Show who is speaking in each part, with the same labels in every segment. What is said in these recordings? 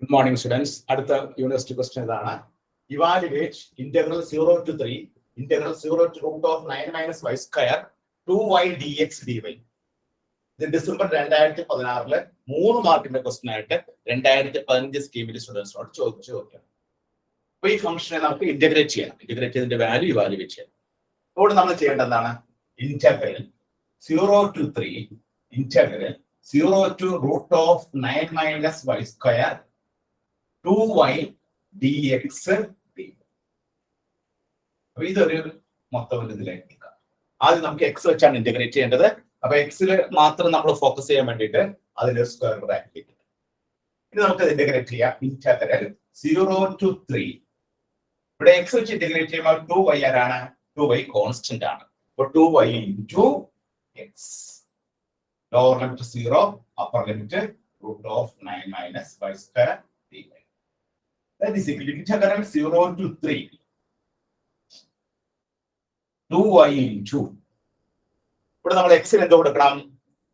Speaker 1: Good morning, students. Adutha university question idana. Evaluate integral 0 to 3, integral 0 to root of 9 minus y square 2y dx dy. ഇത് December 2016 3 മാർക്കിന്റെ question ആയിട്ട് 2015 സ്കീമിലെ സ്റ്റുഡൻസിനോട് ചോദിച്ചു നോക്കാം. അപ്പോൾ ഈ ഫംഗ്ഷനെ നമുക്ക് ഇന്റഗ്രേറ്റ് ചെയ്യണം. ഇന്റഗ്രേറ്റ് ചെയ്തതിന്റെ വാല്യൂ ഇവാലുവേറ്റ് ചെയ്യണം. അപ്പോൾ നമ്മൾ ചെയ്യേണ്ടത് എന്താണ്? Integral 0 to 3 integral 0 to root of 9 minus y square 2y dx dy. അപ്പോൾ ഇതൊരു മൊത്തം ഇതിലേക്ക് എടുക്കാം. ആദ്യം നമുക്ക് x വെച്ചാണ് ഇന്റഗ്രേറ്റ് ചെയ്യേണ്ടത്. അപ്പൊ എക്സിൽ മാത്രം നമ്മൾ ഫോക്കസ് ചെയ്യാൻ വേണ്ടിയിട്ട് അതിന്റെ സ്ക്വയർ ബ്രാക്കറ്റ് ഇട്ട് ഇനി നമുക്ക് ഇന്റഗ്രേറ്റ് ചെയ്യാം. ഇന്റഗ്രൽ 0 to 3 ഇവിടെ എക്സ് വെച്ച് ഇന്റഗ്രേറ്റ് ചെയ്യുമ്പോൾ 2y ആരാണ്? 2y കോൺസ്റ്റന്റ് ആണ്. അപ്പോൾ 2y into x lower limit 0 upper limit root of 9 minus y square dy. That is equal to integral 0 to 3 2y into ഇവിടെ നമ്മൾ എക്സിന് എന്ത് കൊടുക്കണം?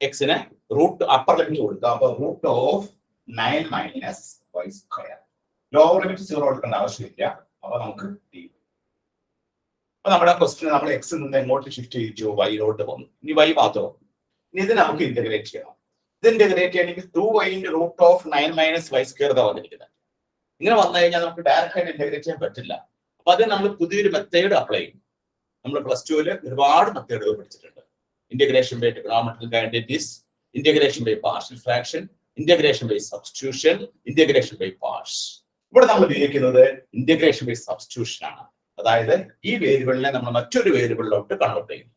Speaker 1: എക്സിന് റൂട്ട് അപ്പർ ലിമിറ്റ് കൊടുക്കാം. അപ്പൊ root of 9 minus y square lower limit 0 കൊടുക്കേണ്ട ആവശ്യമില്ല. അപ്പൊ നമുക്ക് അപ്പൊ നമ്മുടെ ക്വസ്റ്റ്യൻ നമ്മൾ എക്സിൽ നിന്ന് എങ്ങോട്ട് ഷിഫ്റ്റ് ചെയ്യിച്ചു? വൈയിലോട്ട് പോകുന്നു. ഇനി വൈ മാത്രം. ഇനി ഇത് നമുക്ക് ഇന്റഗ്രേറ്റ് ചെയ്യണം. ഇത് ഇന്റഗ്രേറ്റ് ചെയ്യണമെങ്കിൽ 2y ന്റെ root of 9 minus y square വന്നിരിക്കുന്നത്. ഇങ്ങനെ വന്നു കഴിഞ്ഞാൽ നമുക്ക് ഡയറക്റ്റ് ആയിട്ട് ഇന്റഗ്രേറ്റ് ചെയ്യാൻ പറ്റില്ല. അപ്പൊ അത് നമ്മൾ പുതിയൊരു മെത്തേഡ് അപ്ലൈ ചെയ്യും. നമ്മൾ +2 ഒരുപാട് മെത്തേഡുകൾ പഠിച്ചിട്ടുണ്ട്. Integration by trigonometrical quantities, integration by partial fraction, integration by substitution, integration by parts. ഇവിടെ നമ്മൾ ഉപയോഗിക്കുന്നത് ഇന്റഗ്രേഷൻ ബൈ സബ്സ്റ്റിറ്റ്യൂഷൻ ആണ്. അതായത് ഈ വേരിയബിളിനെ നമ്മൾ മറ്റൊരു വേരിയബിളിലോട്ട് കൺവേർട്ട് ചെയ്യും.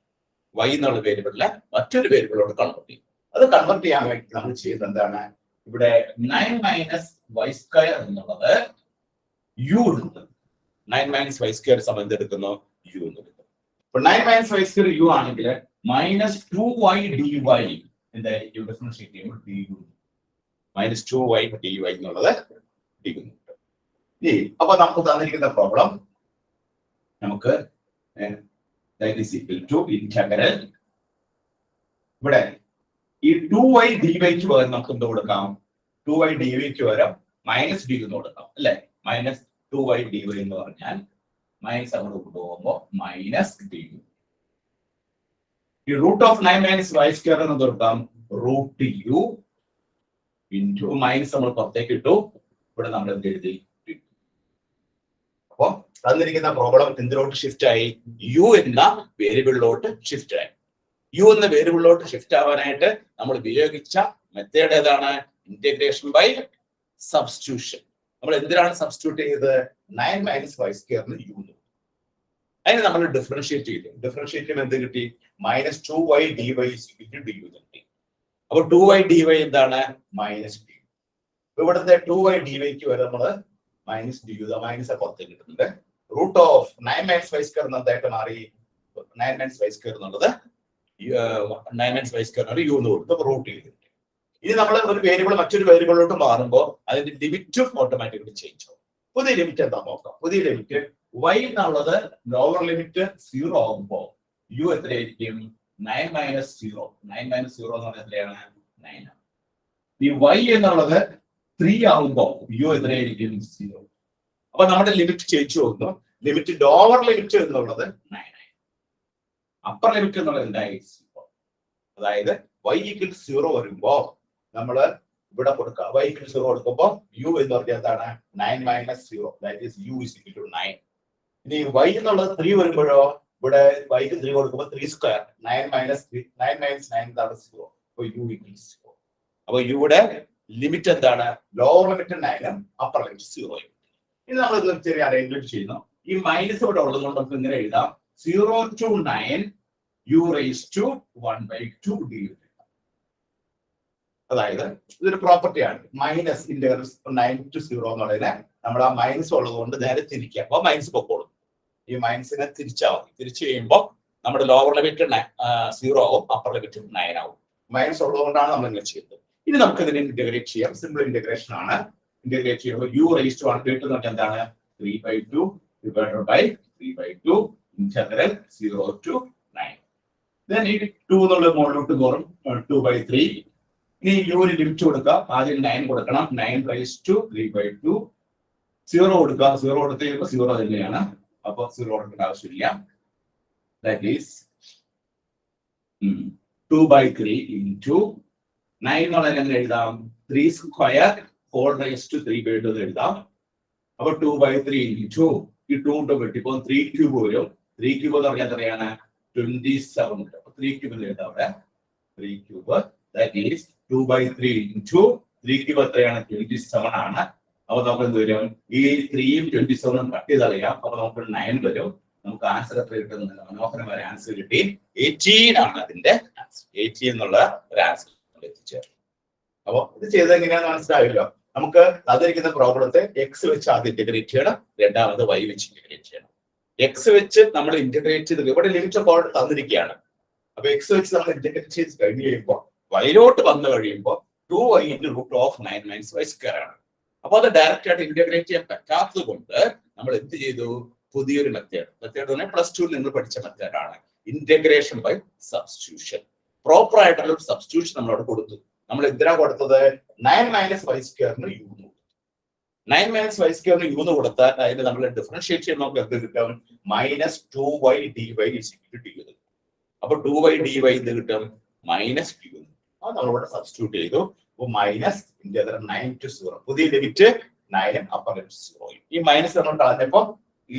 Speaker 1: y എന്നുള്ള വേരിയബിളിനെ മറ്റൊരു വേരിയബിളിലോട്ട് കൺവേർട്ട് ചെയ്യും. അത് കൺവേർട്ട് ചെയ്യാൻ വേണ്ടി നമ്മൾ ചെയ്യുന്നത് എന്താണ്? ഇവിടെ 9 മൈനസ് വൈ സ്ക്വയർ എന്നുള്ളത് u എടുക്കും. 9 മൈനസ് വൈ സ്ക്വയർ സമയത്ത് എടുക്കുന്നു u എന്ന് എടുക്കും. അപ്പോൾ 9 മൈനസ് വൈ സ്ക്വയർ u ആണെങ്കിൽ minus 2y dy എന്തായിരിക്കും? ഡിഫറൻഷിയേറ്റ് ചെയ്യുമ്പോൾ du minus 2y dy എന്നുള്ളത് du. അപ്പൊ നമുക്ക് തന്നിരിക്കുന്ന പ്രോബ്ലം നമുക്ക് that is equal to integral ഇവിടെ ഈ 2y dy ക്ക് പകരം നമുക്ക് എന്ത് കൊടുക്കാം? 2y dy ക്ക് പകരം മൈനസ് d എന്ന് കൊടുക്കാം അല്ലേ? മൈനസ് 2y dy എന്ന് പറഞ്ഞാൽ മൈനസ് അങ്ങോട്ട് കൊണ്ടുപോകുമ്പോൾ മൈനസ് d. ഈ root of 9 minus y square എന്ന് കൊടുക്കാം റൂട്ട് യു ഇൻറ്റു മൈനസ് നമ്മൾ പുറത്തേക്ക് ഇട്ടു. ഇവിടെ നമ്മൾ എന്ത് എഴുതി? അപ്പോ തന്നിരിക്കുന്ന പ്രോബ്ലം എന്തിലോട്ട് ഷിഫ്റ്റ് ആയി? യു എന്ന വേരിയബിളിലോട്ട് ഷിഫ്റ്റ് ആയി. യു എന്ന വേരിയബിളിലോട്ട് ഷിഫ്റ്റ് ആവാനായിട്ട് നമ്മൾ ഉപയോഗിച്ച മെത്തേഡ് ഏതാണ്? Integration by substitution. നമ്മൾ എന്തിനാണ് സബ്സ്റ്റിറ്റ്യൂട്ട് ചെയ്തത്? 9 മൈനസ് വൈ സ്ക്വയറിന് യു. അതിന് നമ്മൾ ഡിഫറൻഷിയേറ്റ് ചെയ്തു. ഡിഫറൻഷിയേറ്റ് ചെയ്യുമ്പോൾ എന്ത് കിട്ടി? മൈനസ് 2y dy du കിട്ടി. അപ്പൊ 2y dy എന്താണ്? Minus d. ഇവിടുത്തെ 2y dy ക്ക് വരെ നമ്മൾ മൈനസ് du മൈനസ് പുറത്തേക്ക് കിട്ടുന്നുണ്ട്. Root of 9 minus y square എന്തായിട്ട് മാറി? 9 മൈനസ് വൈ സ്ക്വയർ എന്നുള്ളത് 9 മൈനസ് വൈ സ്ക്വയർ u എന്ന് കൊടുത്ത് റൂട്ട് ചെയ്തിട്ടുണ്ട്. ഇനി നമ്മൾ ഒരു വേരിയബിൾ മറ്റൊരു വേരിയബിളിലോട്ട് മാറുമ്പോൾ അതിന്റെ ലിമിറ്റും ഓട്ടോമാറ്റിക്കലി ചേഞ്ച് ആവും. പുതിയ ലിമിറ്റ് എന്താ നോക്കാം. പുതിയ ലിമിറ്റ് y എന്നുള്ളത് ലോവർ ലിമിറ്റ് 0 ആകുമ്പോൾ u എത്രയായിരിക്കും? 9 മൈനസ് 0. 9 മൈനസ് 0 എന്ന് പറഞ്ഞാൽ എത്രയാണ്? 9 ആണ്. ഈ y എന്നുള്ളത് 3 ആകുമ്പോൾ u എത്രയായിരിക്കും? 0. അപ്പൊ നമ്മുടെ ലിമിറ്റ് ചേഞ്ച് പോകുന്നു. ലിമിറ്റ് ലോവർ ലിമിറ്റ് എന്നുള്ളത് 9 ആയി. അപ്പർ ലിമിറ്റ് എന്നുള്ളത് എന്തായി? 0. അതായത് y = 0 വരുമ്പോ നമ്മള് ഇവിടെ കൊടുക്കുക. y = 0 കൊടുക്കുമ്പോൾ u എന്ന് പറഞ്ഞാൽ എന്താണ്? 9 മൈനസ് 0 ദാറ്റ് ഈസ് u = 9. ഇനി y എന്നുള്ളത് 3 വരുമ്പോഴോ ഇവിടെ y ക്ക് 3 കൊടുക്കുമ്പോൾ 3 സ്ക്വയർ 9 മൈനസ് 9 എന്താണ്? 0. അപ്പോൾ u = 0. അപ്പോൾ യുടെ ലിമിറ്റ് എന്താണ്? Lower limit 9 upper limit 0. ഇനി നമ്മൾ ഇത് ചെറിയ അറേഞ്ച്മെന്റ് ചെയ്യുന്നു. ഈ മൈനസ് ഇവിടെ ഉള്ളതുകൊണ്ട് നമുക്ക് ഇങ്ങനെ എഴുതാം 0 to 9 u raised to 1/2 du. അതായത് ഇതൊരു പ്രോപ്പർട്ടിയാണ്. മൈനസ് ഇന്റഗ്രൽ 9 to 0 എന്നുള്ളതിനെ നമ്മൾ ആ മൈനസ് ഉള്ളത് കൊണ്ട് നേരെ തിരിക്കുക. അപ്പോൾ മൈനസ് പൊക്കോളും. ഈ മൈനസിനെ തിരിച്ചാൽ മതി. തിരിച്ചു കഴിയുമ്പോൾ നമ്മുടെ ലോവർ ലിമിറ്റ് 0 ആവും, അപ്പർ ലിമിറ്റ് 9 ആവും. മൈനസ് ഉള്ളതുകൊണ്ടാണ് നമ്മൾ ഇങ്ങനെ ചെയ്യുന്നത്. ഇനി നമുക്ക് ഇതിനെ ഇന്റഗ്രേറ്റ് ചെയ്യാം. സിമ്പിൾ ഇന്റഗ്രേഷൻ ആണ്. ഇന്റഗ്രേറ്റ് ചെയ്യുമ്പോൾ u raised to 1/2 എന്ന് പറഞ്ഞാൽ എന്താണ്? 3/2 divided by 3/2 integral 0 to 9. Then ഈ 2 എന്നുള്ള മുകളിലോട്ട് കയറും. 2/3 ഇനി യുവിന് ലിമിറ്റ് കൊടുക്കുക. ആദ്യം 9 കൊടുക്കണം. 9^3/2 0 കൊടുക്കുക. 0 കൊടുത്ത് കഴിയുമ്പോൾ 0 തന്നെയാണ്. അപ്പൊ 0 കൊടുക്കേണ്ട ആവശ്യമില്ല. ദാറ്റ് ഈസ് 2/3 into 9 എന്നുള്ളത് എങ്ങനെ എഴുതാം? 3² എന്ന് എഴുതാം. അപ്പൊ 2/3 into ഈ 2 കൊണ്ട് വെട്ടിപ്പോ 3³ വരും. 3³ എന്ന് പറഞ്ഞാൽ എത്രയാണ്? 27. അപ്പൊ 3³ എന്ന് എഴുതാം അവിടെ. 3³ that is 2/3 into 3³ എത്രയാണ്? 27 ആണ്. അപ്പൊ നമുക്ക് എന്ത് വരും? ഈ 3ഉം 27ഉം കട്ട് ചെയ്ത് കളയാം. അപ്പൊ നമുക്ക് 9 വരും. നമുക്ക് ആൻസർ എത്ര കിട്ടുന്നില്ല. മനോഹരമായ ആൻസർ കിട്ടി. 18 ആണ് അതിന്റെ ആൻസർ. 18 എന്നുള്ള ഒരു ആൻസർ എത്തിച്ചേരും. അപ്പൊ ഇത് ചെയ്ത് എങ്ങനെയാന്ന് മനസ്സിലായല്ലോ. നമുക്ക് തന്നിരിക്കുന്ന പ്രോബ്ലത്തെ എക്സ് വെച്ച് ആദ്യം ഇന്റഗ്രേറ്റ് ചെയ്യണം. രണ്ടാമത് വൈ വെച്ച് ഇന്റഗ്രേറ്റ് ചെയ്യണം. എക്സ് വെച്ച് നമ്മൾ ഇന്റഗ്രേറ്റ് ചെയ്ത് ഇവിടെ ലിമിറ്റ് ഒക്കെ തന്നിരിക്കുകയാണ്. അപ്പൊ എക്സ് വെച്ച് നമ്മൾ ഇന്റഗ്രേറ്റ് ചെയ്ത് കഴിഞ്ഞ് കഴിയുമ്പോൾ വൈലോട്ട് വന്നു കഴിയുമ്പോൾ 2y × √9 - y² ആണ്. അപ്പൊ അത് ഡയറക്റ്റ് ആയിട്ട് ഇന്റഗ്രേറ്റ് ചെയ്യാൻ പറ്റാത്തത് കൊണ്ട് നമ്മൾ എന്ത് ചെയ്തു? പുതിയൊരു മെത്തേഡ് തന്നെ +2 നിങ്ങൾ പഠിച്ച മെത്തേഡാണ് ഇന്റഗ്രേഷൻ ബൈ സബ്സ്റ്റിറ്റ്യൂഷൻ. പ്രോപ്പർ ആയിട്ടുള്ള ഒരു സബ്സ്റ്റിറ്റ്യൂഷൻ നമ്മളവിടെ കൊടുത്തു. നമ്മൾ എന്തിനാ കൊടുത്തത്? 9 - y² u 9 - y² u എന്ന് കൊടുത്താൽ അതിന് നമ്മൾ ഡിഫറൻഷിയേറ്റ് ചെയ്യുന്ന നമുക്ക് എന്ത് കിട്ടും? -2y dy = d. അപ്പൊ 2y dy എന്ത് കിട്ടും? -q. അത് നമ്മളിവിടെ സബ്സ്റ്റിറ്റ്യൂട്ട് ചെയ്തു. അപ്പൊ -9 to 0. പുതിയ ലിമിറ്റ് 9 അപ്പർ ലിമിറ്റ് 0. ഈ മൈനസ് നമ്മൾ കളഞ്ഞപ്പോ ഈ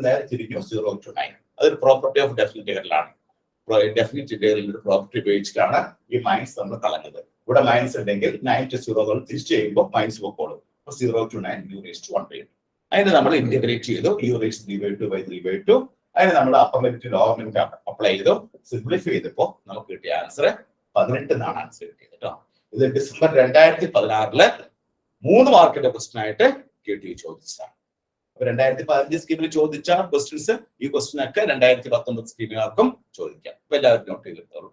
Speaker 1: നേരെ തിരിഞ്ഞു 0 to 9. അതൊരു പ്രോപ്പർട്ടി ഓഫ് ഡെഫിനിറ്റ് ഇന്റഗ്രലാണ്. ഡെഫിനിറ്റ് ഇന്റഗ്രലിന്റെ പ്രോപ്പർട്ടി ഉപയോഗിച്ചിട്ടാണ് ഈ മൈനസ് നമ്മൾ കളഞ്ഞത്. ഇവിടെ മൈനസ് ഉണ്ടെങ്കിൽ 9 to 0 നമ്മൾ തിരിച്ചു ചെയ്യുമ്പോൾ മൈനസ് പോക്കോളും. 0 to 9 u⁻1 വരും. അതിന് നമ്മൾ ഇന്റഗ്രേറ്റ് ചെയ്തു. u⁻3/2 അതിന് നമ്മൾ upper limit lower limit apply ചെയ്തു. സിംപ്ലിഫൈ ചെയ്തപ്പോൾ നമുക്ക് കിട്ടിയ ആൻസർ 18 എന്നാണ് ആൻസർ കിട്ടിയത് കേട്ടോ. ഇത് ഡിസംബർ 2016 3 മാർക്കിന്റെ ക്വസ്റ്റൻ ആയിട്ട് QUESTION ചോദിച്ചതാണ്. 2015 സ്കീമിൽ ചോദിച്ച ക്വസ്റ്റ്യൻസ് ഈ ക്വസ്റ്റ്യൻ ഒക്കെ 2019 സ്കീമിനാർക്കും ചോദിക്കാം. അപ്പൊ എല്ലാവരും നോട്ട് ചെയ്തിട്ടുള്ളൂ.